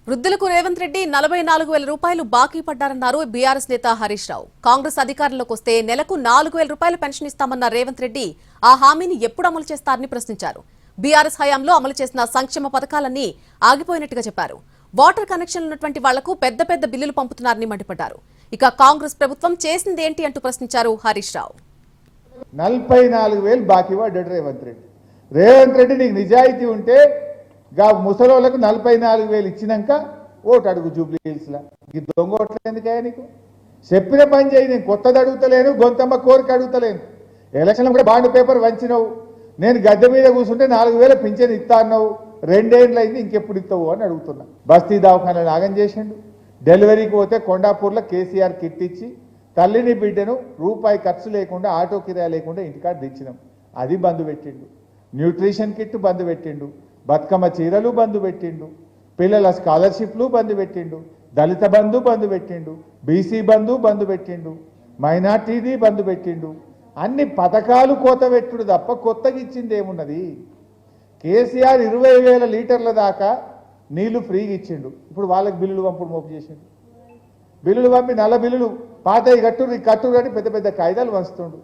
వృద్ధులకు రేవంత్ రెడ్డి 44,000 రూపాయలు బాకీ పడ్డారన్నారు బీఆర్ఎస్ నేత హరీష్ రావు. కాంగ్రెస్ అధికారంలోకి వస్తే నెలకు 4,000 రూపాయలు పెన్షన్ ఇస్తామన్న రేవంత్ రెడ్డి ఆ హామీని ఎప్పుడు అమలు చేస్తారని ప్రశ్నించారు. బీఆర్ఎస్ హయాంలో అమలు చేసిన సంక్షేమ పథకాలన్నీ ఆగిపోయినట్టుగా చెప్పారు. వాటర్ కనెక్షన్లు ఉన్నటువంటి వాళ్లకు పెద్ద పెద్ద బిల్లులు పంపుతున్నారని మండిపడ్డారు. ఇక కాంగ్రెస్ ప్రభుత్వం చేసిందేంటి అంటూ ప్రశ్నించారు హరీష్ రావు. 44,000 బాకీ పడ్డాడు రేవంత్ రెడ్డి. రేవంత్ రెడ్డి నీకు నిజాయితీ ఉంటే ముసలోళ్ళకు 44,000 ఇచ్చినాక ఓటు అడుగు జూబ్లీ హిల్స్లా. ఈ దొంగ ఓట్లు ఎందుకయ్యా నీకు? చెప్పిన పని చేయి. నేను కొత్తది అడుగుతలేను, గొంతమ్మ కోరిక అడుగుతలేను. ఎలక్షన్లో కూడా బాండ్ పేపర్ వంచినవు. నేను గద్దె మీద కూర్చుంటే 4,000 పింఛన్ ఇస్తా అన్నావు. 2 ఏళ్ళు అయింది, ఇంకెప్పుడు ఇస్తావు అని అడుగుతున్నా. బస్తీ దవాఖాన నాగం చేసిండు. డెలివరీకి పోతే కొండాపూర్లో కేసీఆర్ కిట్ ఇచ్చి తల్లిని బిడ్డను రూపాయి ఖర్చు లేకుండా ఆటో కిరాయి లేకుండా ఇంటికాడ తెచ్చినాం. అది బంద్ పెట్టిండు. న్యూట్రిషన్ కిట్ బంద్ పెట్టిండు. బతుకమ్మ చీరలు బంద్ పెట్టిండు. పిల్లల స్కాలర్షిప్లు బంద్ పెట్టిండు. దళిత బంధు బంద్ పెట్టిండు. బీసీ బంధు బంద్ పెట్టిండు. మైనార్టీది బంద్ పెట్టిండు. అన్ని పథకాలు కోత పెట్టుడు తప్ప కొత్తగా ఇచ్చింది ఏమున్నది? కేసీఆర్ 20,000 లీటర్ల దాకా నీళ్లు ఫ్రీగా ఇచ్చిండు. ఇప్పుడు వాళ్ళకి బిల్లులు పంపుడు మోపు చేసిండు. బిల్లులు పంపి నల్ల బిల్లులు పాతవి కట్టురు అని పెద్ద పెద్ద కాయిదాలు వంచుతుండు.